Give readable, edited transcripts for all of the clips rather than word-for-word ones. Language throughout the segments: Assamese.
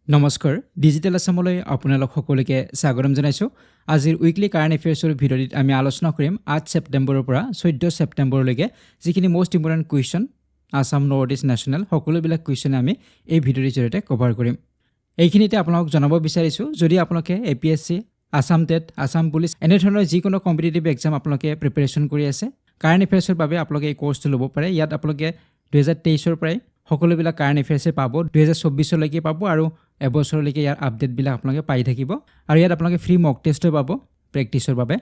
নমস্কাৰ ডিজিটেল আসামলৈ আপোনালোক সকলোকে স্বাগতম জনাইছো আজিৰ উইকলি কাৰেণ্ট এফেয়াৰ্ছৰ ভিডিঅ'ত আমি আলোচনা কৰিম 8 ছেপ্টেম্বৰৰ পৰা 14 ছেপ্টেম্বৰলৈকে যিখিনি most important question Assam north east national সকলোবিলাক কুৱেশ্যন আমি এই ভিডিঅ'ৰ জৰিয়তে কভাৰ কৰিম এইখিনিতে আপোনাক জনাব বিচাৰিছো যদি আপোনালোকে APS-C Assam TET Assam police এনে ধৰণৰ যিকোনো কম্পিটিটিভ এক্সাম আপোনালোকে প্ৰিপাৰেচন কৰি আছে কাৰেণ্ট এফেয়াৰ্ছৰ বাবে আপোনালোকে এই কোৰ্সটো ল'ব পাৰে ইয়াত আপোনালোকে 2023 ৰ পৰাই সকলোবিলাক কাৰেণ্ট এফেয়াৰ্ছে পাব 2024 লৈকে পাব আৰু এবছৰলৈকে ইয়াৰ আপডেট বিলাক আপোনালোকে পাই থাকিব আৰু ইয়াত আপোনালোকে ফ্ৰী মক টেষ্টও পাব প্ৰেক্টিছৰ বাবে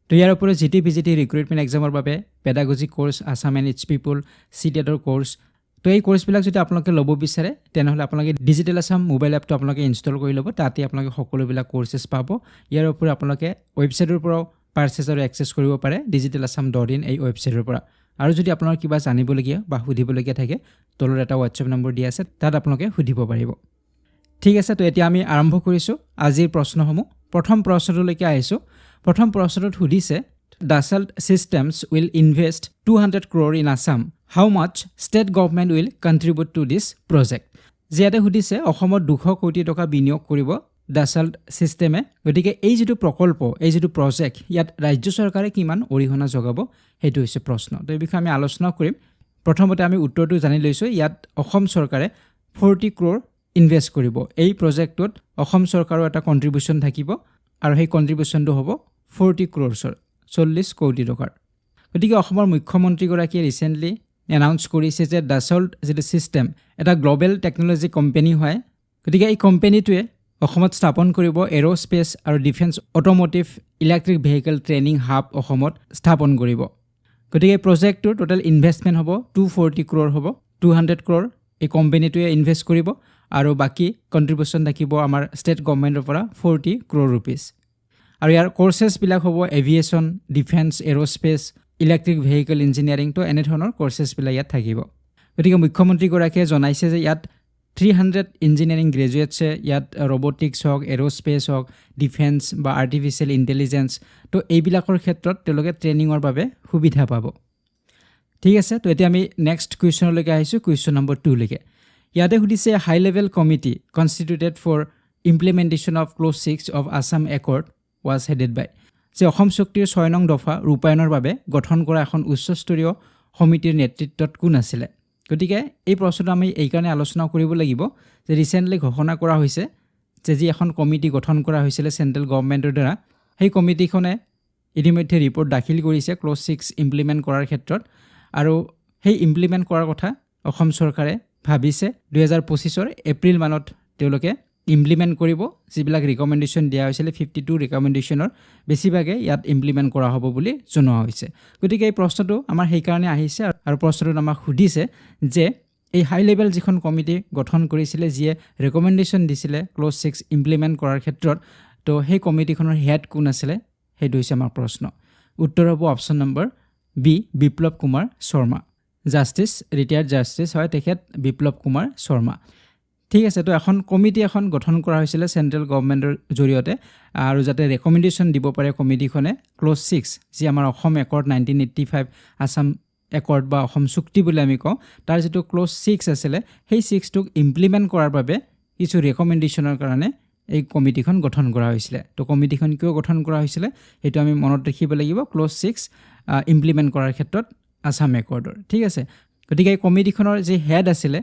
তো ইয়াৰ ওপৰত জিটিপিজিটি ৰিক্ৰুটমেণ্ট এক্সামৰ বাবে pedagogy course Assam and its people সিটেটৰ কোৰ্স তো এই কোৰ্সবিলাক যদি আপোনালোকে ল'ব বিচাৰে তেনেহ'লে আপোনালোকে ডিজিটেল আসাম মোবাইল এপটো আপোনালোকে ইনষ্টল কৰি ল'ব তাতে আপোনালোকে সকলোবিলাক কোৰ্সেছ পাব ইয়াৰ ওপৰত আপোনালোকে ৱেবছাইটৰ পৰাও পাৰ্চেছ আৰু এক্সেছ কৰিব পাৰে digitalasam.in এই ৱেবছাইটৰ পৰা আৰু যদি আপোনাৰ কিবা জানিবলগীয়া বা সুধিবলগীয়া থাকে তলৰ এটা WhatsApp নম্বৰ দিয়া আছে তাত আপোনালোকে সুধিব পাৰিব ঠিক আছে তো এতিয়া আমি আৰম্ভ কৰিছো আজিৰ প্ৰশ্নসমূহ প্ৰথম প্ৰশ্নটোলৈকে আহিছো প্ৰথম প্ৰশ্নটোত সুধিছে Dassault Systems will invest 200 crore in Assam how much state government will contribute to this project যেতে সুধিছে অসমত 200 কোটি টকা বিনিয়োগ কৰিব Dassault Systeme গতিকে এই যেটো প্ৰকল্প এই যেটো প্ৰজেক্ট ইয়াত ৰাজ্য চৰকাৰে কিমান অৰিহণা যোগাব হেতু হৈছে প্ৰশ্ন তো এই বিষয়ে আমি আলোচনা কৰিম প্ৰথমতে আমি উত্তৰটো জানি লৈছো ইয়াত অসম চৰকাৰে 40 crore ইনভেস্ট কৰিব এই প্ৰজেক্টত অসম চৰকাৰৰ এটা কন্ট্ৰিবিউশন থাকিব আৰু সেই কন্ট্ৰিবিউশনটো হ'ব 40 crores 40 কোটি টকাৰ গতিকে অসমৰ মুখ্যমন্ত্ৰী গৰাকীয়ে ৰিসেন্টলি এনাউন্স কৰিছে যে Dassault যেটো সিস্টেম এটা গ্লোবাল টেকনলজি কোম্পানী হয় গতিকে এই কোম্পানীটোৱে অসমত স্থাপন কৰিব এৰোস্পেস আৰু defence automotive electric vehicle training hub অসমত স্থাপন কৰিব গতিকে প্ৰজেক্টৰ টোটাল ইনভেষ্টমেন্ট হ'ব 240 crore হ'ব 200 crore এই কোম্পানীটোৱে ইনভেষ্ট কৰিব আৰু বাকি কন্ট্ৰিবিউশন থাকিব আমাৰ ষ্টেট গভৰ্নমেন্টৰ পৰা 40 crore rupees আৰু ইয়াৰ কোৰ্সেছ বিলাক হ'ব aviation defence aerospace electric vehicle engineering তো এনে ধৰণৰ কোৰ্সেছ বিলাক ইয়াত থাকিব গতিকে মুখ্যমন্ত্ৰী গৰাকীয়ে জনাইছে যে ইয়াত 300 ইঞ্জিনিয়াৰিং গ্ৰেজুৱেটছে ইয়াত ৰবটিক্স হওক এৰোস্পেস হওক ডিফেন্স বা আৰ্টিফিশিয়াল ইন্টেলিজেন্স তো এইবিলাকৰ ক্ষেত্ৰত তেওঁলোকে ট্ৰেইনিংৰ বাবে সুবিধা পাব ঠিক আছে তো এতিয়া আমি নেক্সট কুৱেশ্যনলৈকে আহিছো কুৱেশ্যন নম্বৰ 2 লৈকে ইয়াতে সুধিছে high level committee constituted for implementation of clause 6 of Assam accord was headed by যে অসম চুক্তিৰ 6 নং দফা ৰূপায়ণৰ বাবে গঠন কৰা এখন উচ্চস্তৰীয় সমিতিৰ নেতৃত্বত কোন আছিল গতিকে এই প্ৰশ্নটো আমি এই কাৰণে আলোচনা কৰিব লাগিব যে ৰিসেন্টলি ঘোষণা কৰা হৈছে যে যি এখন কমিটি গঠন কৰা হৈছিল সেন্ট্ৰেল গভৰ্নমেন্টৰ দ্বাৰা সেই কমিটিখনে ইতিমধ্যে ৰিপৰ্ট দাখিল কৰিছে ক্লজ 6 ইমপ্লিমেন্ট কৰাৰ ক্ষেত্ৰত আৰু সেই ইমপ্লিমেন্ট কৰাৰ কথা অসম চৰকাৰে ভাবিছে 2025 ৰ এপ্ৰিল মানত তেওঁলোকে ইমপ্লিমেন্ট কৰিব যিবিলাক ৰিকমেন্ডেশন দিয়া হৈছিল 52 ৰিকমেন্ডেশনৰ বেছিভাগে ইয়াত ইমপ্লিমেন্ট কৰা হ'ব বুলি জনোৱা হৈছে গতিকে এই প্ৰশ্নটো আমাৰ সেই কাৰণে আহিছে আৰু প্ৰশ্নটো আমাক সুধিছে যে এই হাই লেভেল যিখন কমিটি গঠন কৰিছিল যিয়ে ৰিকমেন্ডেশন দিছিল ক্লজ 6 ইমপ্লিমেন্ট কৰাৰ ক্ষেত্ৰত তো সেই কমিটিখনৰ হেড কোন আছিল হেতু হৈছে আমাৰ প্ৰশ্ন উত্তৰ হ'ব option number B Biplab Kumar Sharma justice retired justice হয় তেখেত বিপ্লৱ কুমাৰ শৰ্মা ঠিক আছে তো এখন কমিটি এখন গঠন কৰা হৈছিল সেন্ট্ৰেল গভৰ্নমেন্টৰ জৰিয়তে আৰু যাতে ৰেকমেন্ডেশন দিব পাৰে কমিটিখনে ক্লজ 6 যি আমাৰ অসম একৰ্ড 1985 আসাম একৰ্ড বা অসম চুক্তি বুলি আমি কওঁ তাৰ যেটো ক্লজ 6 আছিল সেই 6 টোক ইমপ্লিমেন্ট কৰাৰ বাবে কিছু ৰেকমেন্ডেশনৰ কাৰণে এই কমিটিখন গঠন কৰা হৈছিল তো কমিটিখন কিয় গঠন কৰা হৈছিল এটো আমি মনত ৰাখিব লাগিব ক্লজ 6 ইমপ্লিমেন্ট কৰাৰ ক্ষেত্ৰত আসাম একৰ্ডৰ ঠিক আছে গতিকে এই কমিটিখনৰ যে হেড আছিল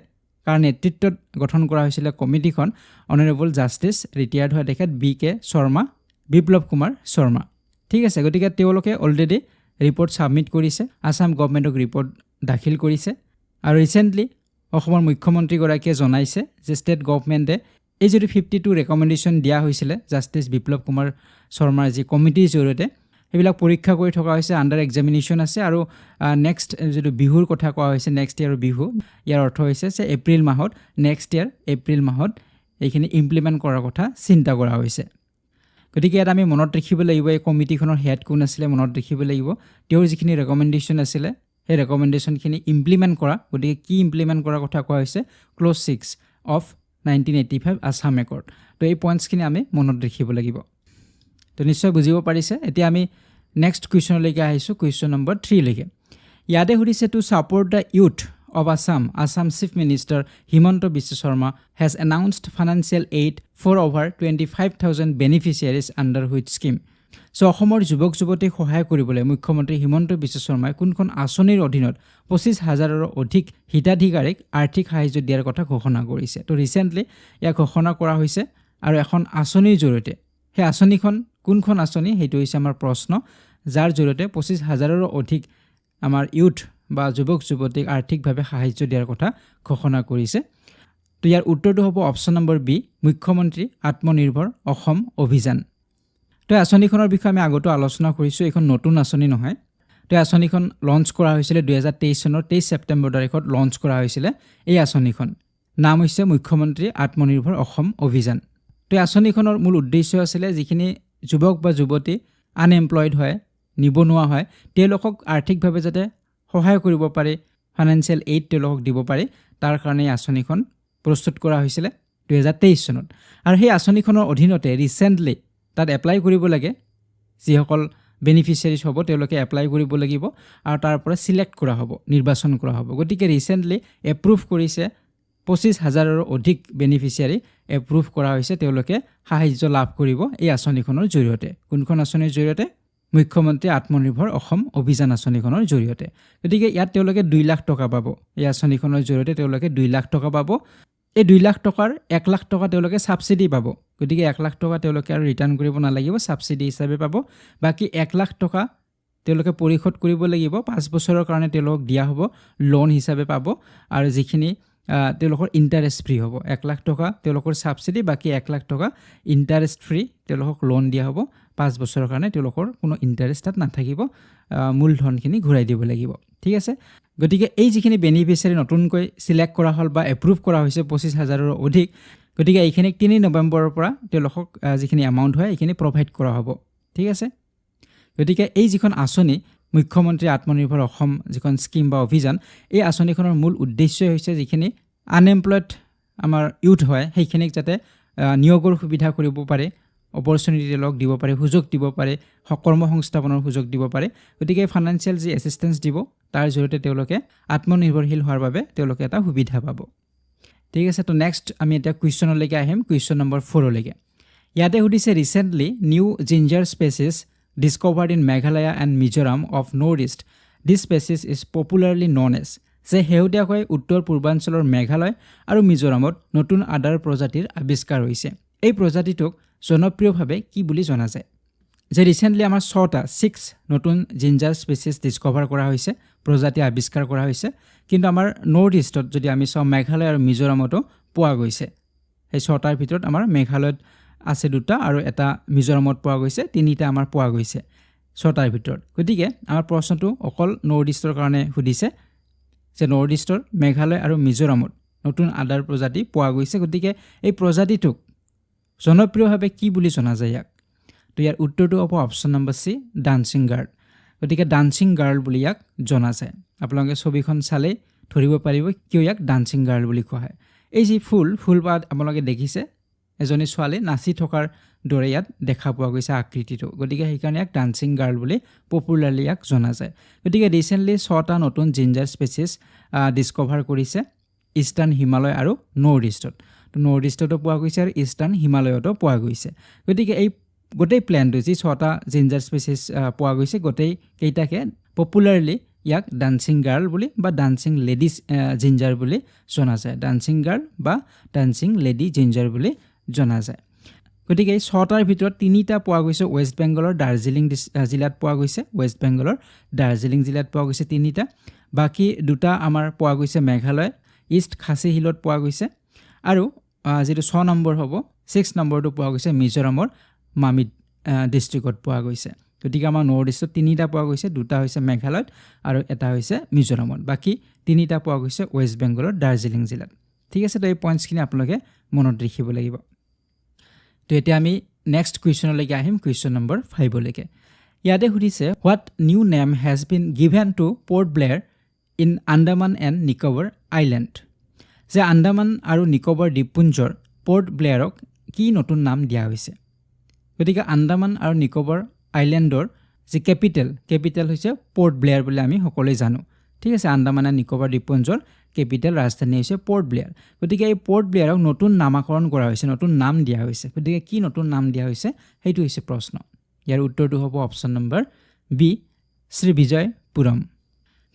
কাৰণ নেতৃত্বত গঠন কৰা হৈছিল কমিটিখন অনাৰেবল জাস্টিস ৰিটায়াৰ্ড হয় তেখেত বি.কে. শৰ্মা বিপ্লৱ কুমাৰ শৰ্মা ঠিক আছে গতিকে তেওঁলোকে অলৰেডি ৰিপৰ্ট সাবমিট কৰিছে আসাম গভৰ্নমেন্টক ৰিপৰ্ট দাখিল কৰিছে আৰু ৰিসেন্টলি অসমৰ মুখ্যমন্ত্ৰী গৰাকীয়ে জনাইছে যে ষ্টেট গভৰ্নমেন্টে এই যে 52 ৰেকমেন্ডেশন দিয়া হৈছিল জাস্টিস বিপ্লৱ কুমাৰ শৰ্মাৰ যি কমিটিৰ জৰিয়তে এইবিলাক পৰীক্ষা কৰি থকা হৈছে আন্ডাৰ এক্সামিনেশন আছে আৰু নেক্সট যেটো বিহুৰ কথা কোৱা হৈছে নেক্সট ইয়াৰ বিহু ইয়াৰ অৰ্থ হৈছে যে এপ্ৰিল মাহত নেক্সট ইয়াৰ এপ্ৰিল মাহত এইখিনি ইমপ্লিমেন্ট কৰাৰ কথা চিন্তা কৰা হৈছে গতিকে ইয়াত আমি মনত ৰাখিব লাগিব এই কমিটিখনৰ হেড কোন আছিল মনত ৰাখিব লাগিব তেওঁৰ যিখিনি ৰেকমেন্ডেশন আছিল সেই ৰেকমেন্ডেশনখিনি ইমপ্লিমেন্ট কৰা গতিকে কি ইমপ্লিমেন্ট কৰাৰ কথা কোৱা হৈছে ক্লজ 6 অফ 1985 আসাম একৰ্ড তো এই পইণ্টছখিনি আমি মনত ৰাখিব লাগিব তো নিশ্চয় বুজিব পাৰিছে এতিয়া আমি নেক্সট কুৱেশ্যনলৈকে আহিছো কুৱেশ্যন নম্বৰ 3 লৈকে ইয়াতে সুধিছে to support the youth of Assam Chief Minister Himanta Biswa Sharma has announced financial aid for over 25,000 beneficiaries under which scheme. So অসমৰ যুৱক যুৱতীক সহায় কৰিবলৈ মুখ্যমন্ত্ৰী হিমন্ত বিশ্ব শৰ্মাই কোনখন আঁচনিৰ অধীনত 25,000ৰো অধিক হিতাধিকাৰীক আৰ্থিক সাহায্য দিয়াৰ কথা ঘোষণা কৰিছে। তো ৰিসেন্টলি ইয়াক ঘোষণা কৰা হৈছে আৰু এখন আঁচনিৰ জৰিয়তে সেই আঁচনিখন কোনখন আঁচনি সেইটো হৈছে আমাৰ প্ৰশ্ন, যাৰ জৰিয়তে 25,000ৰো অধিক আমাৰ ইউথ বা যুৱক যুৱতীক আৰ্থিকভাৱে সাহায্য দিয়াৰ কথা ঘোষণা কৰিছে। তো ইয়াৰ উত্তৰটো হ'ব অপশ্যন নম্বৰ বি, মুখ্যমন্ত্ৰী আত্মনিৰ্ভৰ অসম অভিযান। তো আঁচনিখনৰ বিষয়ে আমি আগতো আলোচনা কৰিছোঁ, এইখন নতুন আঁচনি নহয়। তো আঁচনিখন লঞ্চ কৰা হৈছিলে 2023 চনৰ 23 ছেপ্টেম্বৰ তাৰিখত লঞ্চ কৰা হৈছিলে। এই আঁচনিখন নাম হৈছে মুখ্যমন্ত্ৰী আত্মনিৰ্ভৰ অসম অভিযান। তো আঁচনিখনৰ মূল উদ্দেশ্য আছিলে যিখিনি যুৱক বা যুৱতী আনএমপ্লয়েড হয়, নিবনুৱা হয়, তেওঁলোকক আৰ্থিকভাৱে যাতে সহায় কৰিব পাৰে, ফাইনেন্সিয়েল এইড তেওঁলোকক দিব পাৰে, তাৰ কাৰণে এই আঁচনিখন প্ৰস্তুত কৰা হৈছিলে 2023 চনত। আৰু সেই আঁচনিখনৰ অধীনতে ৰিচেণ্টলি তাত এপ্লাই কৰিব লাগে, যিসকল বেনিফিচিয়াৰিজ হ'ব তেওঁলোকে এপ্লাই কৰিব লাগিব আৰু তাৰ পৰা সিলেক্ট কৰা হ'ব, নিৰ্বাচন কৰা হ'ব। গতিকে ৰিচেণ্টলি এপ্ৰুভ কৰিছে 25,000ৰো অধিক বেনিফিচিয়াৰী এপ্ৰুভ কৰা হৈছে, তেওঁলোকে সাহায্য লাভ কৰিব এই আঁচনিখনৰ জৰিয়তে। কোনখন আঁচনিৰ জৰিয়তে? মুখ্যমন্ত্ৰী আত্মনিৰ্ভৰ অসম অভিযান আঁচনিখনৰ জৰিয়তে। গতিকে ইয়াত তেওঁলোকে 2 লাখ টকা পাব। এই আঁচনিখনৰ জৰিয়তে তেওঁলোকে 2 লাখ টকা পাব। এই 2 লাখ টকাৰ 1 লাখ টকা তেওঁলোকে ছাবচিডি পাব। গতিকে 1 লাখ টকা তেওঁলোকে আৰু ৰিটাৰ্ণ কৰিব নালাগিব, ছাবচিডি হিচাপে পাব। বাকী 1 লাখ টকা তেওঁলোকে পৰিশোধ কৰিব লাগিব, 5 বছৰৰ কাৰণে তেওঁলোকক দিয়া হ'ব, লোন হিচাপে পাব। আৰু যিখিনি তেওঁলোকৰ ইণ্টাৰেষ্ট ফ্ৰী হ'ব, 1 লাখ টকা তেওঁলোকৰ ছাবচিডি, বাকী 1 লাখ টকা ইণ্টাৰেষ্ট ফ্ৰী তেওঁলোকক লোন দিয়া হ'ব। 5 বছৰৰ কাৰণে তেওঁলোকৰ কোনো ইণ্টাৰেষ্ট তাত নাথাকিব, মূলধনখিনি ঘূৰাই দিব লাগিব। ঠিক আছে। গতিকে এই যিখিনি বেনিফিচিয়াৰী নতুনকৈ চিলেক্ট কৰা হ'ল বা এপ্ৰুভ কৰা হৈছে 25,000ৰো অধিক, গতিকে এইখিনিক 3 নৱেম্বৰৰ পৰা তেওঁলোকক যিখিনি এমাউণ্ট হয় এইখিনি প্ৰভাইড কৰা হ'ব। ঠিক আছে। গতিকে এই যিখন আঁচনি মুখ্যমন্ত্ৰী আত্মনিৰ্ভৰ অসম যিখন স্কিম বা অভিযান, এই আঁচনিখনৰ মূল উদ্দেশ্যই হৈছে যিখিনি আনএমপ্লয়েড আমাৰ ইউথ হয় সেইখিনিক যাতে নিয়োগৰ সুবিধা কৰিব পাৰে, অপৰচুনিটি তেওঁলোকক দিব পাৰে, সুযোগ দিব পাৰে, কৰ্মসংস্থাপনৰ সুযোগ দিব পাৰে। গতিকে ফাইনেন্সিয়েল যি এছিষ্টেঞ্চ দিব তাৰ জৰিয়তে তেওঁলোকে আত্মনিৰ্ভৰশীল হোৱাৰ বাবে তেওঁলোকে এটা সুবিধা পাব। ঠিক আছে। তো নেক্সট আমি এতিয়া কুৱেশ্যনলৈকে আহিম, কুৱেশ্যন নম্বৰ 4লৈকে। ইয়াতে সুধিছে recently new ginger species discovered in Meghalaya and Mizoram of Northeast. This species is popularly known as যে শেহতীয়াকৈ উত্তৰ পূৰ্বাঞ্চলৰ মেঘালয় আৰু মিজোৰামত নতুন আদাৰ প্ৰজাতিৰ আৱিষ্কাৰ হৈছে। এই প্ৰজাতিটোক জনপ্ৰিয়ভাৱে কি বুলি জনা যায়? যে ৰিচেণ্টলি আমাৰ 6 নতুন জিঞ্জাৰ স্পেচিছ ডিস্কভাৰ কৰা হৈছে, প্ৰজাতি আৱিষ্কাৰ কৰা হৈছে। কিন্তু আমাৰ নৰ্থ ইষ্টত যদি আমি চাওঁ মেঘালয় আৰু মিজোৰামতো পোৱা গৈছে। সেই 6টাৰ ভিতৰত আমাৰ মেঘালয়ত আছে 2টা আৰু এটা মিজোৰামত পোৱা গৈছে, 3টা আমাৰ পোৱা গৈছে 6টাৰ ভিতৰত। গতিকে আমাৰ প্ৰশ্নটো অকল নৰ্থ ইষ্টৰ কাৰণে সুধিছে যে নৰ্থ ইষ্টৰ মেঘালয় আৰু মিজোৰামত নতুন আদাৰ প্ৰজাতি পোৱা গৈছে। গতিকে এই প্ৰজাতিটোক জনপ্ৰিয়ভাৱে কি বুলি জনা যায় ইয়াক? তো ইয়াৰ উত্তৰটো হ'ব option number C, dancing girl. গতিকে ডান্সিং গাৰ্ল বুলি ইয়াক জনা যায়। আপোনালোকে ছবিখন চালেই ধৰিব পাৰিব কিয় ইয়াক ডান্সিং গাৰ্ল বুলি কোৱা হয়। এই যি ফুলপাত আপোনালোকে দেখিছে, এজনী ছোৱালী নাচি থকাৰ দৰে ইয়াত দেখা পোৱা গৈছে আকৃতিটো। গতিকে সেইকাৰণে ইয়াক ডান্সিং গাৰ্ল বুলি পপুলাৰলি ইয়াক জনা যায়। গতিকে ৰিচেণ্টলি 6টা নতুন জিঞ্জাৰ স্পেচিছ ডিস্কভাৰ কৰিছে ইষ্টাৰ্ণ হিমালয় আৰু নৰ্থ ইষ্টত। তো নৰ্থ ইষ্টতো পোৱা গৈছে আৰু ইষ্টাৰ্ণ হিমালয়তো পোৱা গৈছে। গতিকে এই গোটেই প্লেনটো যি 6টা জিঞ্জাৰ স্পেচিছ পোৱা গৈছে, গোটেইকেইটাকে পপুলাৰলি ইয়াক ডান্সিং গাৰ্ল বুলি বা ডান্সিং লেডি জিঞ্জাৰ বুলি জনা যায়। ডান্সিং গাৰ্ল বা ডান্সিং লেডি জিঞ্জাৰ বুলি জনা যায়। গতিকে এই 6টাৰ ভিতৰত 3টা পোৱা গৈছে ৱেষ্ট বেংগলৰ দাৰ্জিলিং জিলাত পোৱা গৈছে, ৱেষ্ট বেংগলৰ দাৰ্জিলিং জিলাত পোৱা গৈছে 3টা। বাকী 2টা আমাৰ পোৱা গৈছে মেঘালয় ইষ্ট খাচী হিলত পোৱা গৈছে, আৰু যিটো 6 নম্বৰ হ'ব 6 নম্বৰটো পোৱা গৈছে মিজোৰামৰ মামিত ডিষ্ট্ৰিক্টত পোৱা গৈছে। গতিকে আমাৰ নৰ্থ ইষ্টত 3টা পোৱা গৈছে, 2টা হৈছে মেঘালয়ত আৰু এটা হৈছে মিজোৰামত। বাকী 3টা পোৱা গৈছে ৱেষ্ট বেংগলৰ দাৰ্জিলিং জিলাত। ঠিক আছে। তো এই পইণ্টছখিনি আপোনালোকে মনত ৰাখিব লাগিব। তো এতিয়া আমি নেক্সট কুৱেশ্যনলৈকে আহিম, কুৱেশ্যন নম্বৰ 5লৈকে। ইয়াতে সুধিছে what new name has been given to port Blair in Andaman and Nicobar island. যে আন্দামান আৰু নিকোবৰ দ্বীপপুঞ্জৰ পৰ্ট ব্লেয়াৰক কি নতুন নাম দিয়া হৈছে? গতিকে আন্দামান আৰু নিকোবৰ আইলেণ্ডৰ যি কেপিটেল হৈছে পৰ্ট ব্লেয়াৰ বুলি আমি সকলোৱে জানো। ঠিক আছে। আন্দামান এণ্ড নিকোবৰ দ্বীপপুঞ্জৰ কেপিটেল ৰাজধানী হৈছে পৰ্ট ব্লেয়াৰ গতিকে এই পৰ্ট ব্লেয়াৰক নতুন নামাকৰণ কৰা হৈছে নতুন নাম দিয়া হৈছে গতিকে কি নতুন নাম দিয়া হৈছে সেইটো হৈছে প্ৰশ্ন ইয়াৰ উত্তৰটো হ'ব অপচন নম্বৰ বি শ্ৰীবিজয়পুৰম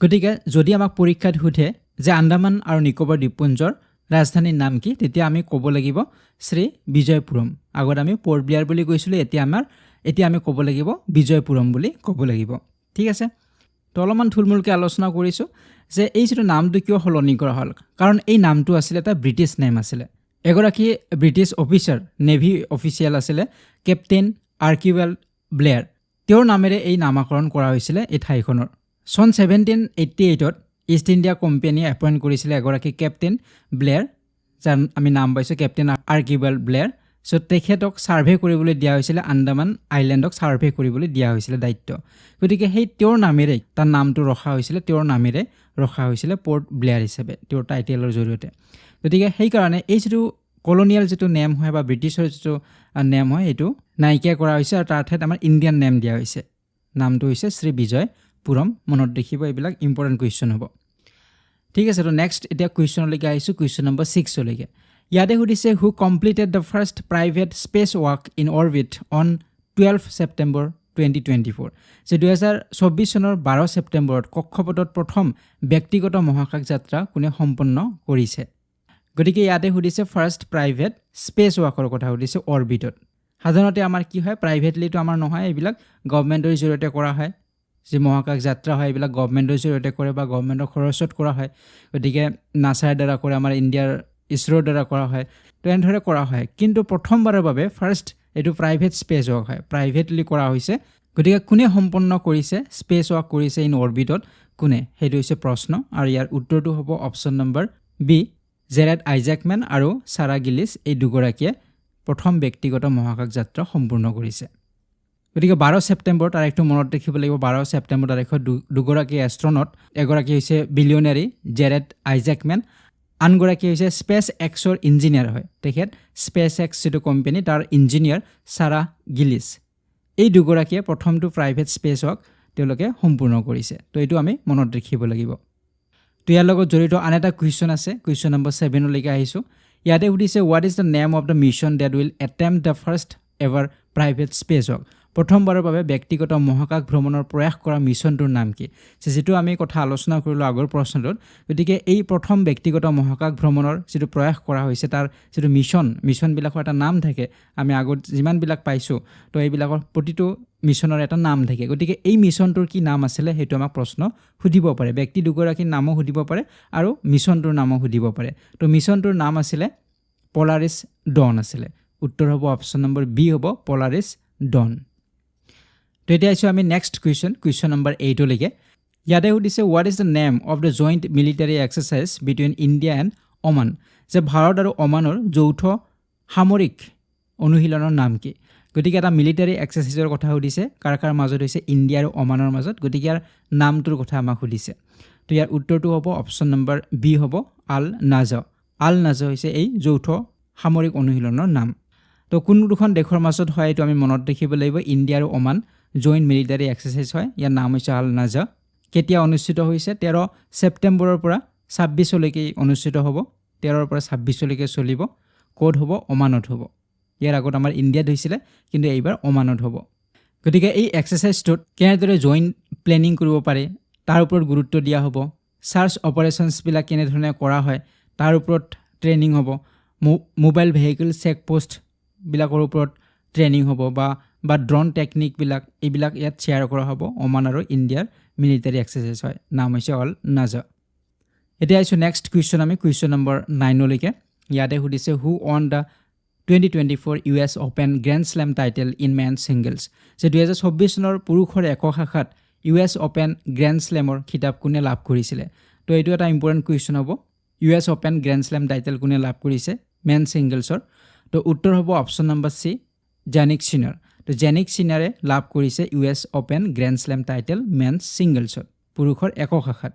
গতিকে যদি আমাক পৰীক্ষাত সোধে যে আন্দামান আৰু নিকোবৰ দ্বীপপুঞ্জৰ ৰাজধানীৰ নাম কি তেতিয়া আমি ক'ব লাগিব শ্ৰীবিজয়পুৰম আগত আমি পৰ্ট ব্লেয়াৰ বুলি কৈছিলোঁ এতিয়া আমি ক'ব লাগিব বিজয়পুৰম বুলি ক'ব লাগিব ঠিক আছে তো অলপমান থুলমূলকৈ আলোচনা কৰিছোঁ যে এই যিটো নামটো কিয় সলনি কৰা হ'ল কাৰণ এই নামটো আছিলে এটা ব্ৰিটিছ নেম আছিলে এগৰাকী ব্ৰিটিছ অফিচাৰ নেভি অফিচিয়েল আছিলে কেপ্টেইন আৰ্কিবেল ব্লেয়াৰ তেওঁৰ নামেৰে এই নামাকৰণ কৰা হৈছিলে এই ঠাইখনৰ চন 1788ত ইষ্ট ইণ্ডিয়া কোম্পানীয়ে এপইণ্ট কৰিছিলে এগৰাকী কেপ্টেইন ব্লেয়াৰ যাৰ আমি নাম পাইছোঁ কেপ্টেইন আৰ্কিবেল ব্লেয়াৰ চ' তেখেতক ছাৰ্ভে কৰিবলৈ দিয়া হৈছিলে আন্দামান আইলেণ্ডক ছাৰ্ভে কৰিবলৈ দিয়া হৈছিলে দায়িত্ব গতিকে সেই তেওঁৰ নামেৰে তাৰ নামটো ৰখা হৈছিলে তেওঁৰ নামেৰে ৰখা হৈছিলে পৰ্ট ব্লেয়াৰ হিচাপে তেওঁৰ টাইটেলৰ জৰিয়তে গতিকে সেইকাৰণে এই যিটো কলনিয়েল যিটো নেম হয় বা ব্ৰিটিছৰ যিটো নেম হয় এইটো নাইকিয়া কৰা হৈছে আৰু তাৰ ঠাইত আমাৰ ইণ্ডিয়ান নেম দিয়া হৈছে নামটো হৈছে শ্ৰীবিজয়পুৰম মনত ৰাখিব এইবিলাক ইম্পৰ্টেণ্ট কুৱেশ্যন হ'ব ঠিক আছে তো নেক্সট এতিয়া কুৱেশ্যনলৈকে আহিছোঁ কুৱেশ্যন নম্বৰ 6লৈকে ইয়াতে সুধিছে who completed the first private space walk in orbit on 12 September 2024 যে 2024 চনৰ 12 ছেপ্টেম্বৰত কক্ষপথত প্ৰথম ব্যক্তিগত মহাকাশ যাত্ৰা কোনে সম্পন্ন কৰিছে গতিকে ইয়াতে সুধিছে ফাৰ্ষ্ট প্ৰাইভেট স্পেচ ৱাকৰ কথা সুধিছে অৰ্বিটত সাধাৰণতে আমাৰ কি হয় প্ৰাইভেটলিটো আমাৰ নহয় এইবিলাক গভৰ্ণমেণ্টৰ জৰিয়তে কৰা হয় যে মহাকাশ যাত্ৰা হয় এইবিলাক গভৰ্ণমেণ্টৰ জৰিয়তে কৰে বা গভৰ্ণমেণ্টৰ খৰচত কৰা হয় গতিকে নাছাৰ দ্বাৰা কৰে আমাৰ ইণ্ডিয়াৰ ইছৰোৰ দ্বাৰা কৰা হয় তো এনেদৰে কৰা হয় কিন্তু প্ৰথমবাৰৰ বাবে ফাৰ্ষ্ট এইটো প্ৰাইভেট স্পেচ ৱাক হয় প্ৰাইভেটলি কৰা হৈছে গতিকে কোনে সম্পন্ন কৰিছে স্পেচ ৱাক কৰিছে ইন অৰ্বিটত কোনে সেইটো হৈছে প্ৰশ্ন আৰু ইয়াৰ উত্তৰটো হ'ব অপশ্যন নম্বৰ বি জেৰেড আইজাকমেন আৰু সাৰা গিলিছ এই দুগৰাকীয়ে প্ৰথম ব্যক্তিগত মহাকাশ যাত্ৰা সম্পূৰ্ণ কৰিছে গতিকে 12 ছেপ্টেম্বৰ তাৰিখটো মনত ৰাখিব লাগিব 12 ছেপ্টেম্বৰ তাৰিখত দুগৰাকী এষ্ট্ৰনট এগৰাকী হৈছে বিলিয়নাৰী জেৰেড আইজাকমেন আনগৰাকী হৈছে স্পেচ এক্সৰ ইঞ্জিনিয়াৰ হয় তেখেত স্পেচ এক্স যিটো কোম্পানী তাৰ ইঞ্জিনিয়াৰ সাৰা গিলিছ এই দুগৰাকীয়ে প্ৰথমটো প্ৰাইভেট স্পেচ ৱাক তেওঁলোকে সম্পূৰ্ণ কৰিছে তো এইটো আমি মনত ৰাখিব লাগিব তো ইয়াৰ লগত জড়িত আন এটা কুৱেশ্যন আছে কুৱেশ্যন নম্বৰ 7লৈকে আহিছোঁ ইয়াতে সুধিছে what is the name of the mission that will attempt the first ever private space walk প্ৰথমবাৰৰ বাবে ব্যক্তিগত মহাকাশ ভ্ৰমণৰ প্ৰয়াস কৰা মিছনটোৰ নাম কি যিটো আমি কথা আলোচনা কৰিলোঁ আগৰ প্ৰশ্নটোত গতিকে এই প্ৰথম ব্যক্তিগত মহাকাশ ভ্ৰমণৰ যিটো প্ৰয়াস কৰা হৈছে তাৰ যিটো মিছনবিলাকৰ এটা নাম থাকে আমি আগত যিমানবিলাক পাইছোঁ তো এইবিলাকৰ প্ৰতিটো মিছনৰ এটা নাম থাকে গতিকে এই মিছনটোৰ কি নাম আছিলে সেইটো আমাক প্ৰশ্ন সুধিব পাৰে ব্যক্তি দুগৰাকীৰ নামো সুধিব পাৰে আৰু মিছনটোৰ নামো সুধিব পাৰে তো মিছনটোৰ নাম আছিলে পলাৰিছ ডন আছিলে উত্তৰ হ'ব অপশ্যন নম্বৰ বি হ'ব পলাৰিছ ডন তো এতিয়া আহিছোঁ আমি নেক্সট কুৱেশ্যন নম্বৰ 8লৈকে ইয়াতে সুধিছে what is the name of the joint military exercise between India and অমান যে ভাৰত আৰু অমানৰ যৌথ সামৰিক অনুশীলনৰ নাম কি গতিকে এটা মিলিটাৰী এক্সাৰচাইজৰ কথা সুধিছে কাৰ মাজত হৈছে ইণ্ডিয়া আৰু অমানৰ মাজত গতিকে ইয়াৰ নামটোৰ কথা আমাক সুধিছে তো ইয়াৰ উত্তৰটো হ'ব অপশ্যন নম্বৰ বি হ'ব আল নাজ হৈছে এই যৌথ সামৰিক অনুশীলনৰ নাম তো কোন দুখন দেশৰ মাজত হয় এইটো আমি মনত ৰাখিব লাগিব ইণ্ডিয়া আৰু অমান জইণ্ট মিলিটাৰী এক্সাৰচাইজ হয় ইয়াৰ নাম হৈছে আল নাজ কেতিয়া অনুষ্ঠিত হৈছে 13 ছেপ্টেম্বৰৰ পৰা 26লৈকে অনুষ্ঠিত হ'ব 13ৰ পৰা 26লৈকে চলিব ক'ত হ'ব অমানত হ'ব ইয়াৰ আগত আমাৰ ইণ্ডিয়াত হৈছিলে কিন্তু এইবাৰ অমানত হ'ব গতিকে এই এক্সাৰচাইজটোত কেনেদৰে জইণ্ট প্লেনিং কৰিব পাৰে তাৰ ওপৰত গুৰুত্ব দিয়া হ'ব চাৰ্চ অপাৰেশ্যনছবিলাক কেনেধৰণে কৰা হয় তাৰ ওপৰত ট্ৰেইনিং হ'ব মোবাইল ভেহিকল চেক পোষ্টবিলাকৰ ওপৰত ট্ৰেইনিং হ'ব বা ড্ৰোন টেকনিকবিলাক এইবিলাক ইয়াত শ্বেয়াৰ কৰা হ'ব অমান আৰু ইণ্ডিয়াৰ মিলিটাৰী এক্সাৰচাইজ হয় নাম হৈছে অল নাজ এতিয়া আহিছোঁ নেক্সট কুৱেশ্যন আমি কুৱেশ্যন নম্বৰ 9লৈকে ইয়াতে সুধিছে হু on the 2024 US Open Grand Slam title in men's singles যে 2024 চনৰ পুৰুষৰ একক শাখাত US Open Grand Slamৰ খিতাপ কোনে লাভ কৰিছিলে তো এইটো এটা ইম্পৰ্টেণ্ট কুৱেশ্যন হ'ব US Open Grand Slam title কোনে লাভ কৰিছে মেন ছিংগলছৰ তো উত্তৰ হ'ব অপশ্যন নম্বৰ চি জানিক সিনাৰ তো জানিক সিনাৰে লাভ কৰিছে US Open Grand Slam title মেনছ ছিংগলছত পুৰুষৰ একক শাখাত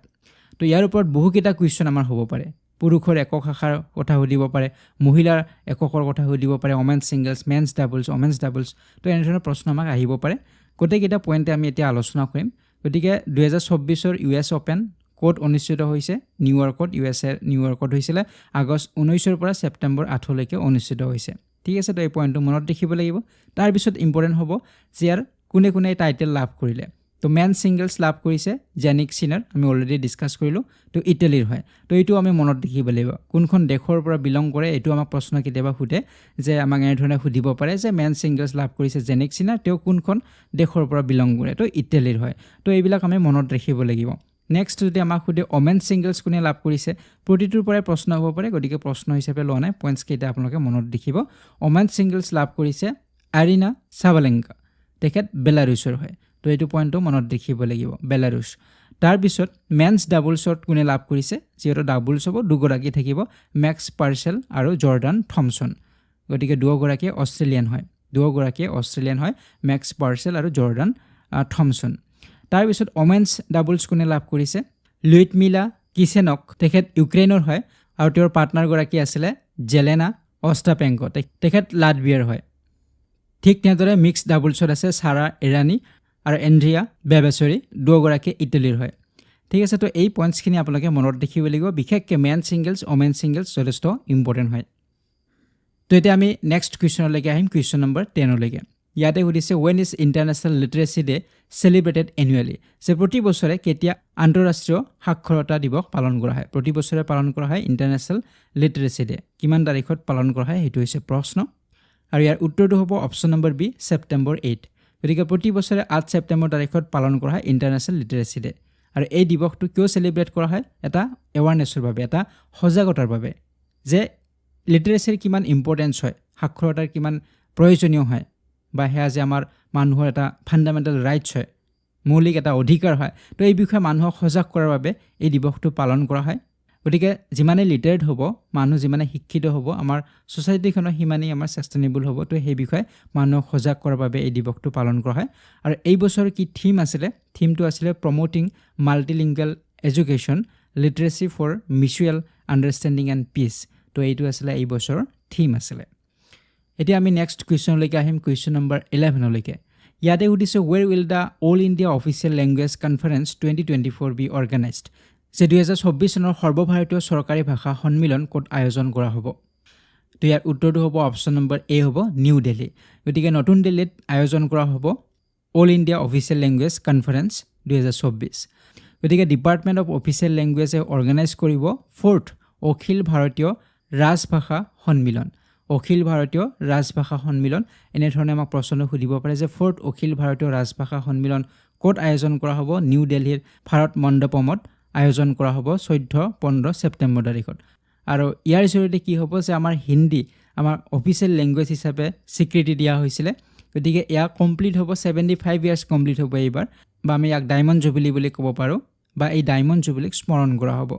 তো ইয়াৰ ওপৰত বহুকেইটা কুৱেশ্যন আমাৰ হ'ব পাৰে পুৰুষৰ একক শাখাৰ কথা সুধিব পাৰে মহিলাৰ এককৰ কথা সুধিব পাৰে women's singles men's doubles women's doubles তো এনেধৰণৰ প্ৰশ্ন আমাক আহিব পাৰে গোটেইকেইটা পইণ্টে আমি এতিয়া আলোচনা কৰিম গতিকে 2024 US Open ক'ত অনুষ্ঠিত হৈছে নিউয়ৰ্কত USA নিউয়ৰ্কত হৈছিলে আগষ্ট 19 পৰা ছেপ্টেম্বৰ 8 লৈকে অনুষ্ঠিত হৈছে ঠিক আছে তো এই পইণ্টটো মনত ৰাখিব লাগিব তাৰ পিছত ইম্পৰ্টেন্ট হ'ব যে ইয়াৰ কোনে কোনে টাইটেল লাভ কৰিলে তো মেন সিঙ্গলস লাভ কৰিছে জেনিক সিনাৰ আমি অলৰেডি ডিসকাস কৰিলো তো ইটালীৰ হয় তো এইটো আমি মনত ৰাখিব লাগিব কোনখন দেশৰ পৰা বিলং কৰে এইটো আমাক প্ৰশ্ন কেতিয়াবা সুধে যে আমাক এনে ধৰণে সুধিব পাৰে যে মেন সিঙ্গলস লাভ কৰিছে জেনিক সিনাৰ তেওঁ কোনখন দেশৰ পৰা বিলং কৰে তো ইটালীৰ হয় তো এইবিলাক আমি মনত ৰাখিব লাগিব নেক্সট যদি আমাক সুধে ওমেন সিঙ্গলস কোনে লাভ কৰিছে প্ৰতিটোৰ পৰাই প্ৰশ্ন হ'ব পাৰে গতিকে প্ৰশ্ন হিচাপে লোৱা নাই পইণ্টছ কেইটা আপোনালোকে মনত ৰাখিব ওমেন সিঙ্গলস লাভ কৰিছে আৰিনা সাবালেঙ্কা তেখেত বেলাৰুছৰ হয় তো এইটো পইণ্টটো মনত ৰাখিব লাগিব বেলাৰুছ তাৰ পিছত মেন্স ডাবলছত কোনে লাভ কৰিছে যিহেতু ডাবলছ হ'ব দুগৰাকী থাকিব মেক্স পাৰ্চেল আৰু জৰ্ডান থমসন গতিকে দুগৰাকী অষ্ট্ৰেলিয়ান হয় মেক্স পাৰ্চেল আৰু জৰ্ডান থমসন তাৰ পিছত ওমেন্স ডাবলছ কোনে লাভ কৰিছে লুইটমিলা কিচেনক তেখেত ইউক্ৰেইনৰ হয় আৰু তেওঁৰ পাৰ্টনাৰ গৰাকী আছিল জেলেনা অষ্টাপেংকো তেখেত লাটভিয়াৰ হয় ঠিক তেনেদৰে মিক্স ডাবলছত আছে সাৰা ইৰানী আৰু এন্ড্ৰিয়া বেবেছৰি দুগৰাকী ইটালীৰ হয় ঠিক আছে তো এই পইণ্টছখিনি আপোনালোকে মনত ৰাখিব লাগিব বিশেষকৈ মেন সিঙ্গলস ওমেন সিঙ্গলস যথেষ্ট ইম্পৰ্টেণ্ট হয় তো এতিয়া আমি নেক্সট কুৱেশ্যনলৈকে আহিম কুৱেশ্যন নম্বৰ 10 লৈকে ইয়াতে সুধিছে when is international literacy day celebrated annually যে প্ৰতি বছৰে কেতিয়া আন্তঃৰাষ্ট্ৰীয় সাক্ষৰতা দিৱস পালন কৰা হয় প্ৰতি বছৰে পালন কৰা হয় ইণ্টাৰনেশ্যনেল লিটাৰেচি ডে কিমান তাৰিখত পালন কৰা হয় সেইটো হৈছে প্ৰশ্ন আৰু ইয়াৰ উত্তৰটো হ'ব অপশ্যন নম্বৰ বি ছেপ্টেম্বৰ 8 গতিকে প্ৰতি বছৰে 8 ছেপ্টেম্বৰ তাৰিখত পালন কৰা হয় ইণ্টাৰনেশ্যনেল লিটাৰেচি ডে আৰু এই দিৱসটো কিয় সেলিব্ৰেট কৰা হয় এটা এৱাৰনেছৰ বাবে এটা সজাগতাৰ বাবে যে লিটাৰেচিৰ কিমান ইম্পৰ্টেন্স হয় সাক্ষৰতাৰ কিমান প্ৰয়োজনীয় হয় বা হেয়া যে আমাৰ মানুহৰ এটা ফান্ডামেন্টাল ৰাইটছ হয় মৌলিক এটা অধিকাৰ হয় তো এই বিষয়ে মানুহক সজাগ কৰাৰ বাবে এই দিৱসটো পালন কৰা হয় গতিকে যিমানে লিটাৰেট হ'ব মানুহ যিমানে শিক্ষিত হ'ব আমাৰ সোসাইটিখনৰ সিমানেই আমাৰ সাস্টেইনেবল হ'ব তো সেই বিষয়ে মানুহক সজাগ কৰাৰ বাবে এই দিৱসটো পালন কৰা হয় আৰু এই বছৰ কি থিম আছিল থিমটো আছিল promoting multilingual education literacy for mutual understanding and peace তো এইটো আছিল এই বছৰৰ থিম আছিল এতিয়া আমি নেক্সট কুৱেশ্যনলৈকে আহিম কুৱেশ্যন নম্বৰ 11 লৈকে ইয়াতে সুধিছে where will the all India official language conference 2024 be organized যে 2024 চনৰ সৰ্বভাৰতীয় চৰকাৰী ভাষা সন্মিলন ক'ত আয়োজন কৰা হ'ব তো ইয়াৰ উত্তৰটো হ'ব অপশ্যন নম্বৰ এ হ'ব নিউ দিল্লী গতিকে নতুন দিল্লীত আয়োজন কৰা হ'ব all India official language conference 2024 গতিকে ডিপাৰ্টমেণ্ট অফ অফিচিয়েল লেংগুৱেজে অৰ্গেনাইজ কৰিব 4th অখিল ভাৰতীয় ৰাজভাষা সন্মিলন অখিল ভাৰতীয় ৰাজভাষা সন্মিলন এনেধৰণে আমাক প্ৰশ্ন সুধিব পাৰে যে 4th অখিল ভাৰতীয় ৰাজভাষা সন্মিলন ক'ত আয়োজন কৰা হ'ব নিউ দিল্লীৰ ভাৰত মণ্ডপমত আয়োজন কৰা হ'ব 14-15 ছেপ্টেম্বৰ তাৰিখত আৰু ইয়াৰ জৰিয়তে কি হ'ব যে আমাৰ হিন্দী আমাৰ অফিচিয়েল লেংগুৱেজ হিচাপে স্বীকৃতি দিয়া হৈছিল গতিকে এয়া কমপ্লিট হ'ব 75 ইয়াৰ্ছ কমপ্লিট হ'ব এইবাৰ বা আমি ইয়াক ডায়মণ্ড জুবিলি বুলি ক'ব পাৰোঁ বা এই ডায়মণ্ড জুবিলিক স্মৰণ কৰা হ'ব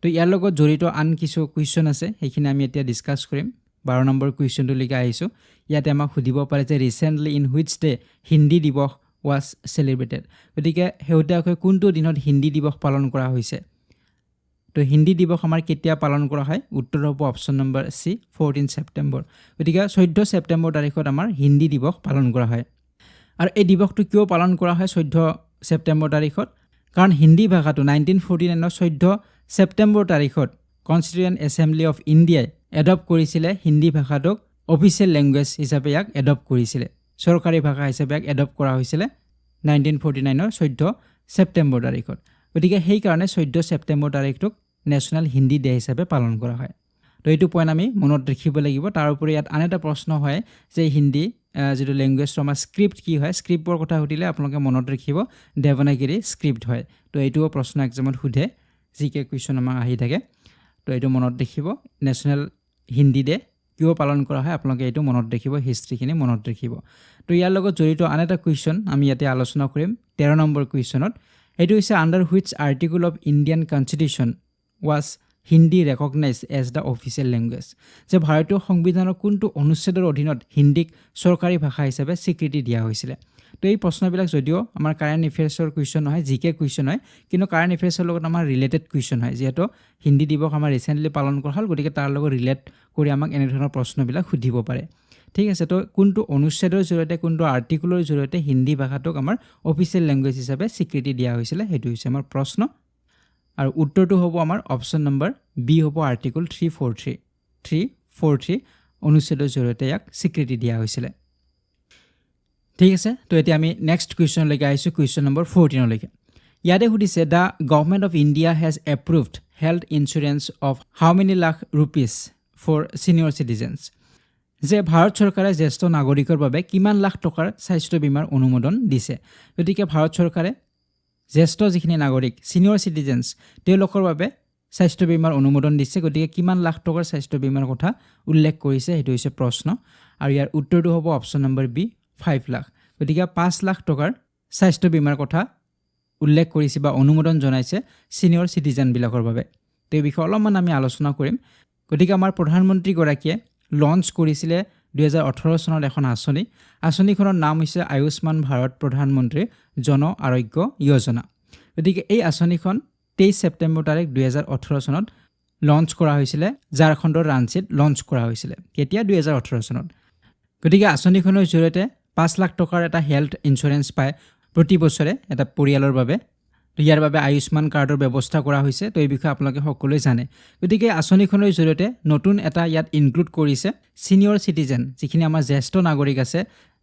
তো ইয়াৰ লগত জড়িত আন কিছু কুৱেশ্যন আছে সেইখিনি আমি এতিয়া ডিসকাস কৰিম 12 নম্বৰ কুৱেশ্যনটো লিখা আহিছো ইয়াতে আমাক সুধিব পাৰে যে recently in which day Hindi দিৱস was celebrated গতিকে হেউতাকৈ কোনটো দিনত হিন্দী দিৱস পালন কৰা হৈছে তো হিন্দী দিৱস আমাৰ কেতিয়া পালন কৰা হয় উত্তৰ হ'ব অপশ্যন নম্বৰ সি 14 ছেপ্টেম্বৰ গতিকে 14 ছেপ্টেম্বৰ তাৰিখত আমাৰ হিন্দী দিৱস পালন কৰা হয় আৰু এই দিৱসটো কিয় পালন কৰা হয় 14 ছেপ্টেম্বৰ তাৰিখত কাৰণ হিন্দী ভাষাটো 1949 ৰ 14 ছেপ্টেম্বৰ তাৰিখত কনষ্টিটিউয়েন্ট এছেম্বলি অফ ইণ্ডিয়াই এডপ্ট কৰিছিল হিন্দী ভাষাটোক অফিচিয়েল লেংগুৱেজ হিচাপে ইয়াক এডপ্ট কৰিছিল চৰকাৰী ভাষা হিচাপে ইয়াক এডপ্ট কৰা হৈছিল 1949 ৰ 14 ছেপ্টেম্বৰ তাৰিখত গতিকে সেই কাৰণে 14 ছেপ্টেম্বৰ তাৰিখটোক নেশ্যনেল হিন্দী ডে হিচাপে পালন কৰা হয় তো এইটো পইণ্ট আমি মনত ৰাখিব লাগিব তাৰ উপৰি ইয়াত আন এটা প্ৰশ্ন হয় যে হিন্দী যেটো লেংগুৱেজ আমাৰ স্ক্ৰিপ্ট কি হয় স্ক্ৰিপ্টৰ কথা সুধিলে আপোনালোকে মনত ৰাখিব দেৱনাগৰী স্ক্ৰিপ্ট হয় তো এইটোও প্ৰশ্ন এক্সামত সুধে জিকে কুৱেশ্যন আমাৰ আহি থাকে তো এইটো মনত ৰাখিব নেশ্যনেল হিন্দী ডে কিয় পালন কৰা হয় আপোনালোকে এইটো মনত ৰাখিব হিষ্ট্ৰীখিনি মনত ৰাখিব তো ইয়াৰ লগত জড়িত আন এটা কুৱেশ্যন আমি ইয়াতে আলোচনা কৰিম 13 নম্বৰ কুৱেশ্যনত এইটো হৈছে under which article of Indian constitution was Hindi recognized as the official language যে ভাৰতীয় সংবিধানৰ কোনটো অনুচ্ছেদৰ অধীনত হিন্দীক চৰকাৰী ভাষা হিচাপে স্বীকৃতি দিয়া হৈছিল তো এই প্ৰশ্নবিলাক যদিও আমাৰ কাৰেণ্ট এফেয়াৰ্ছৰ কুৱেশ্যন নহয় জিকে কুৱেশ্যন হয় কিন্তু কাৰেণ্ট এফেয়াৰ্ছৰ লগত আমাৰ ৰিলেটেড কুৱেশ্যন হয় যেহেতু হিন্দী দিৱস আমাৰ ৰিসেন্টলি পালন কৰা হ'ল গতিকে তাৰ লগত ৰিলেট কৰি আমাক এনে ধৰণৰ প্ৰশ্নবিলাক সুধিব পাৰে ঠিক আছে তো কোনটো অনুচ্ছেদৰ জৰিয়তে কোনটো আৰ্টিকলৰ জৰিয়তে হিন্দী ভাষাটোক আমাৰ অফিচিয়েল লেংগুৱেজ হিচাপে স্বীকৃতি দিয়া হৈছিল সেইটো হৈছে আমাৰ প্ৰশ্ন আৰু উত্তৰটো হ'ব আমাৰ অপশ্যন নম্বৰ বি হ'ব আৰ্টিকল 343 অনুচ্ছেদৰ জৰিয়তে ইয়াক স্বীকৃতি দিয়া হৈছিলে ঠিক আছে তো এতিয়া আমি নেক্সট কুৱেশ্যনলৈকে আহিছোঁ কুৱেশ্যন নম্বৰ 14 লৈকে ইয়াতে সুধিছে the government of India has approved health insurance of how many lakh rupees for senior citizens যে ভাৰত চৰকাৰে জ্যেষ্ঠ নাগৰিকৰ বাবে কিমান লাখ টকাৰ স্বাস্থ্য বীমাৰ অনুমোদন দিছে গতিকে ভাৰত চৰকাৰে জ্যেষ্ঠ যিখিনি নাগৰিক ছিনিয়ৰ চিটিজেনছ তেওঁলোকৰ বাবে স্বাস্থ্য বীমাৰ অনুমোদন দিছে গতিকে কিমান লাখ টকাৰ স্বাস্থ্য বীমাৰ কথা উল্লেখ কৰিছে সেইটো হৈছে প্ৰশ্ন আৰু ইয়াৰ উত্তৰটো হ'ব অপশ্যন নম্বৰ বি 5 লাখ গতিকে 5 লাখ টকাৰ স্বাস্থ্য বীমাৰ কথা উল্লেখ কৰিছে বা অনুমোদন জনাইছে ছিনিয়ৰ চিটিজেনবিলাকৰ বাবে তো এই বিষয়ে অলপমান আমি আলোচনা কৰিম গতিকে আমাৰ প্ৰধানমন্ত্ৰীগৰাকীয়ে লঞ্চ কৰিছিলে 2018 চনত এখন আঁচনিখনৰ নাম হৈছে আয়ুষ্মান ভাৰত প্ৰধানমন্ত্ৰী জন আৰোগ্য যোজনা গতিকে এই আঁচনিখন 23 ছেপ্টেম্বৰ তাৰিখ 2018 চনত লঞ্চ কৰা হৈছিলে ঝাৰখণ্ডৰ ৰাঞ্চীত লঞ্চ কৰা হৈছিলে কেতিয়া 2018 চনত গতিকে আঁচনিখনৰ জৰিয়তে 5 লাখ টকাৰ এটা হেল্থ ইঞ্চুৰেঞ্চ পায় প্ৰতি বছৰে এটা পৰিয়ালৰ বাবে তো ইয়াৰ বাবে আয়ুষ্মান কাৰ্ডৰ ব্যৱস্থা কৰা হৈছে তো এই বিষয়ে আপোনালোকে সকলোৱে জানে গতিকে আঁচনিখনৰ জৰিয়তে নতুন এটা ইয়াত ইনক্লুড কৰিছে ছিনিয়ৰ চিটিজেন যিখিনি আমাৰ জ্যেষ্ঠ নাগৰিক আছে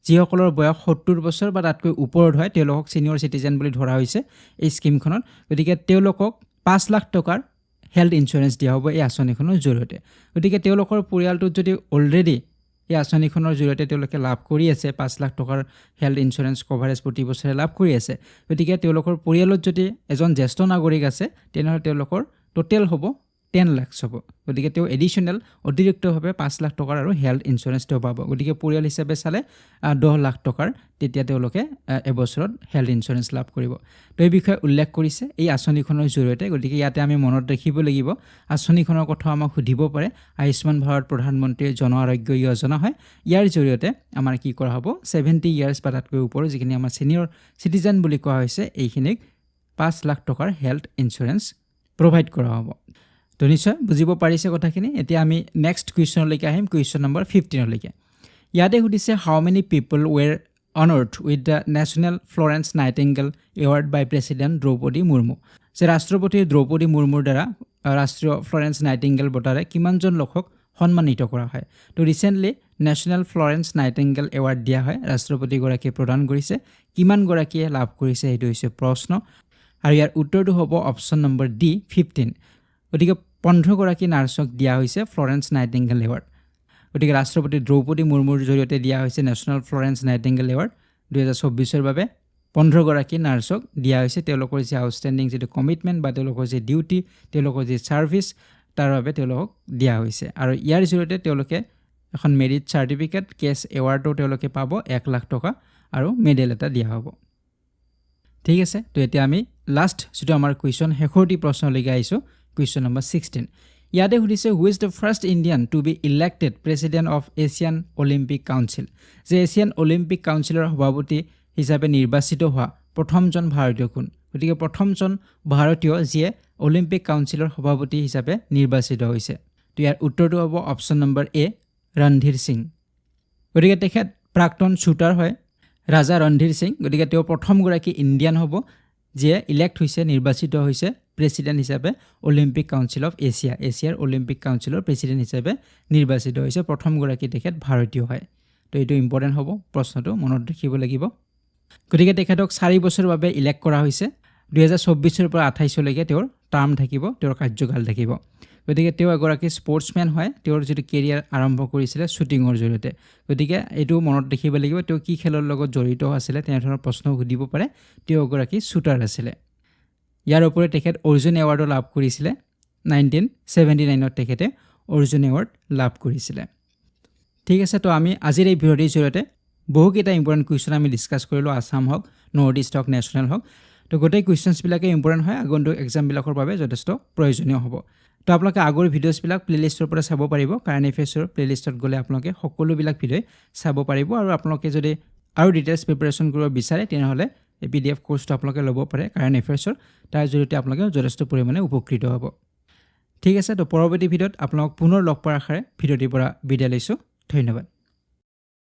যিসকলৰ বয়স 70 বছৰ বা তাতকৈ ওপৰত হয় তেওঁলোকক ছিনিয়ৰ চিটিজেন বুলি ধৰা হৈছে এই স্কিমখনত গতিকে তেওঁলোকক 5 লাখ টকাৰ হেল্থ ইঞ্চুৰেঞ্চ দিয়া হ'ব এই আঁচনিখনৰ জৰিয়তে গতিকে তেওঁলোকৰ পৰিয়ালটোত যদি অলৰেডি এই আঁচনিখনৰ জৰিয়তে তেওঁলোকে লাভ কৰি আছে 5 লাখ টকাৰ হেল্থ ইঞ্চুৰেঞ্চ কভাৰেজ প্ৰতি বছৰে লাভ কৰি আছে গতিকে তেওঁলোকৰ পৰিয়ালত যদি এজন জ্যেষ্ঠ নাগৰিক আছে তেনেহ'লে তেওঁলোকৰ টোটেল হ'ব 10 লাখ হ'ব গতিকে তেওঁ এডিশ্যনেল অতিৰিক্তভাৱে 5 লাখ টকাৰ আৰু হেল্থ ইঞ্চুৰেঞ্চ তেওঁ পাব গতিকে পৰিয়াল হিচাপে চালে 10 লাখ টকাৰ তেতিয়া তেওঁলোকে এবছৰত হেল্থ ইঞ্চুৰেঞ্চ লাভ কৰিব তো এই বিষয়ে উল্লেখ কৰিছে এই আঁচনিখনৰ জৰিয়তে গতিকে ইয়াতে আমি মনত ৰাখিব লাগিব আঁচনিখনৰ কথা আমাক সুধিব পাৰে আয়ুষ্মান ভাৰত প্ৰধানমন্ত্ৰী জন আৰোগ্য যোজনা হয় ইয়াৰ জৰিয়তে আমাৰ কি কৰা হ'ব 70 ইয়াৰ্ছ বা তাতকৈ ওপৰৰ যিখিনি আমাৰ ছিনিয়ৰ চিটিজেন বুলি কোৱা হৈছে এইখিনিক 5 লাখ টকাৰ হেল্থ ইঞ্চুৰেঞ্চ প্ৰভাইড কৰা হ'ব তো নিশ্চয় বুজিব পাৰিছে কথাখিনি এতিয়া আমি নেক্সট কুৱেশ্যনলৈকে আহিম কুৱেশ্যন নম্বৰ 15 লৈকে ইয়াতে সুধিছে how many people were honoured with the national Florence Nightingale award by president Droupadi Murmu যে ৰাষ্ট্ৰপতি দ্ৰৌপদী মুৰ্মুৰ দ্বাৰা ৰাষ্ট্ৰীয় ফ্লৰেন্স নাইটিংগেল বঁটাৰে কিমানজন লোকক সন্মানিত কৰা হয় তো recently national Florence Nightingale award দিয়া হয় ৰাষ্ট্ৰপতিগৰাকীয়ে প্ৰদান কৰিছে কিমানগৰাকীয়ে লাভ কৰিছে সেইটো হৈছে প্ৰশ্ন আৰু ইয়াৰ উত্তৰটো হ'ব অপশ্যন নম্বৰ ডি 15 গতিকে 15গৰাকী নাৰ্ছক দিয়া হৈছে ফ্লৰেন্স নাইটিংগেল এৱাৰ্ড গতিকে ৰাষ্ট্ৰপতি দ্ৰৌপদী মুৰ্মুৰ জৰিয়তে দিয়া হৈছে নেশ্যনেল ফ্লৰেন্স নাইটিংগেল এৱাৰ্ড 2024 বাবে 15গৰাকী নাৰ্ছক দিয়া হৈছে তেওঁলোকৰ যি আউটষ্টেণ্ডিং যিটো কমিটমেণ্ট বা তেওঁলোকৰ যি ডিউটি তেওঁলোকৰ যি ছাৰ্ভিচ তাৰ বাবে তেওঁলোকক দিয়া হৈছে আৰু ইয়াৰ জৰিয়তে তেওঁলোকে এখন মেৰিট চাৰ্টিফিকেট কেছ এৱাৰ্ডো তেওঁলোকে পাব 1 লাখ টকা আৰু মেডেল এটা দিয়া হ'ব ঠিক আছে তো এতিয়া আমি লাষ্ট যিটো আমাৰ কুৱেশ্যন শেষৰটি প্ৰশ্নলৈকে আহিছোঁ কুৱেশ্যন নম্বৰ 16 ইয়াতে সুধিছে who is the first Indian to be elected president of Asian Olympic council যে এছিয়ান অলিম্পিক কাউন্সিলৰ সভাপতি হিচাপে নিৰ্বাচিত হোৱা প্ৰথমজন ভাৰতীয় কোন গতিকে প্ৰথমজন ভাৰতীয় যিয়ে অলিম্পিক কাউন্সিলৰ সভাপতি হিচাপে নিৰ্বাচিত হৈছে তো ইয়াৰ উত্তৰটো হ'ব অপশ্যন নম্বৰ এ ৰণধীৰ সিং গতিকে তেখেত প্ৰাক্তন শ্বুটাৰ হয় ৰাজা ৰণধীৰ সিং গতিকে তেওঁ প্ৰথমগৰাকী ইণ্ডিয়ান হ'ব যিয়ে ইলেক্ট হৈছে নিৰ্বাচিত হৈছে প্ৰেছিডেণ্ট হিচাপে অলিম্পিক কাউন্সিল অফ এছিয়াৰ অলিম্পিক কাউন্সিলৰ প্ৰেছিডেণ্ট হিচাপে নিৰ্বাচিত হৈছে প্ৰথমগৰাকী তেখেত ভাৰতীয় হয় তো এইটো ইম্পৰ্টেণ্ট হ'ব প্ৰশ্নটো মনত ৰাখিব লাগিব গতিকে তেখেতক 4 বছৰৰ বাবে ইলেক্ট কৰা হৈছে 2024 পৰা 28 লৈকে তেওঁৰ টাৰ্ম থাকিব তেওঁৰ কাৰ্যকাল থাকিব গতিকে তেওঁ এগৰাকী স্পৰ্টছমেন হয় তেওঁৰ যিটো কেৰিয়াৰ আৰম্ভ কৰিছিলে শ্বুটিঙৰ জৰিয়তে গতিকে এইটো মনত ৰাখিব লাগিব তেওঁ কি খেলৰ লগত জড়িত আছিলে তেনেধৰণৰ প্ৰশ্ন সুধিব পাৰে তেওঁ এগৰাকী শ্বুটাৰ আছিলে ইয়াৰ ওপৰত তেখেত অৰ্জুন এৱাৰ্ডো লাভ কৰিছিলে 1979ত তেখেতে অৰ্জুন এৱাৰ্ড লাভ কৰিছিলে ঠিক আছে তো আমি আজিৰ এই ভিডিঅ'ৰ জৰিয়তে বহুকেইটা ইম্পৰ্টেণ্ট কুৱেশ্যন আমি ডিছকাছ কৰিলোঁ আসাম হওক নৰ্থ ইষ্ট হওক নেশ্যনেল হওক তো গোটেই কুৱেশ্যনছবিলাকে ইম্পৰ্টেণ্ট হয় আগন্তুক এক্সামবিলাকৰ বাবে যথেষ্ট প্ৰয়োজনীয় হ'ব তো আপোনালোকে আগৰ ভিডিঅ'ছবিলাক প্লেলিষ্টৰ পৰা চাব পাৰিব কাৰেণ্ট এফেয়াৰ্ছৰ প্লেলিষ্টত গ'লে আপোনালোকে সকলোবিলাক ভিডিঅ' চাব পাৰিব আৰু আপোনালোকে যদি আৰু ডিটেইলছ প্ৰিপাৰেশ্যন কৰিব বিচাৰে তেনেহ'লে এই PDF কোৰ্চটো আপোনালোকে ল'ব পাৰে কাৰেণ্ট এফেয়াৰ্ছৰ তাৰ জৰিয়তে আপোনালোকে যথেষ্ট পৰিমাণে উপকৃত হ'ব ঠিক আছে তো পৰৱৰ্তী ভিডিঅ'ত আপোনালোক পুনৰ লগ পোৱাৰ আশাৰে ভিডিঅ'টিৰ পৰা বিদায় লৈছোঁ ধন্যবাদ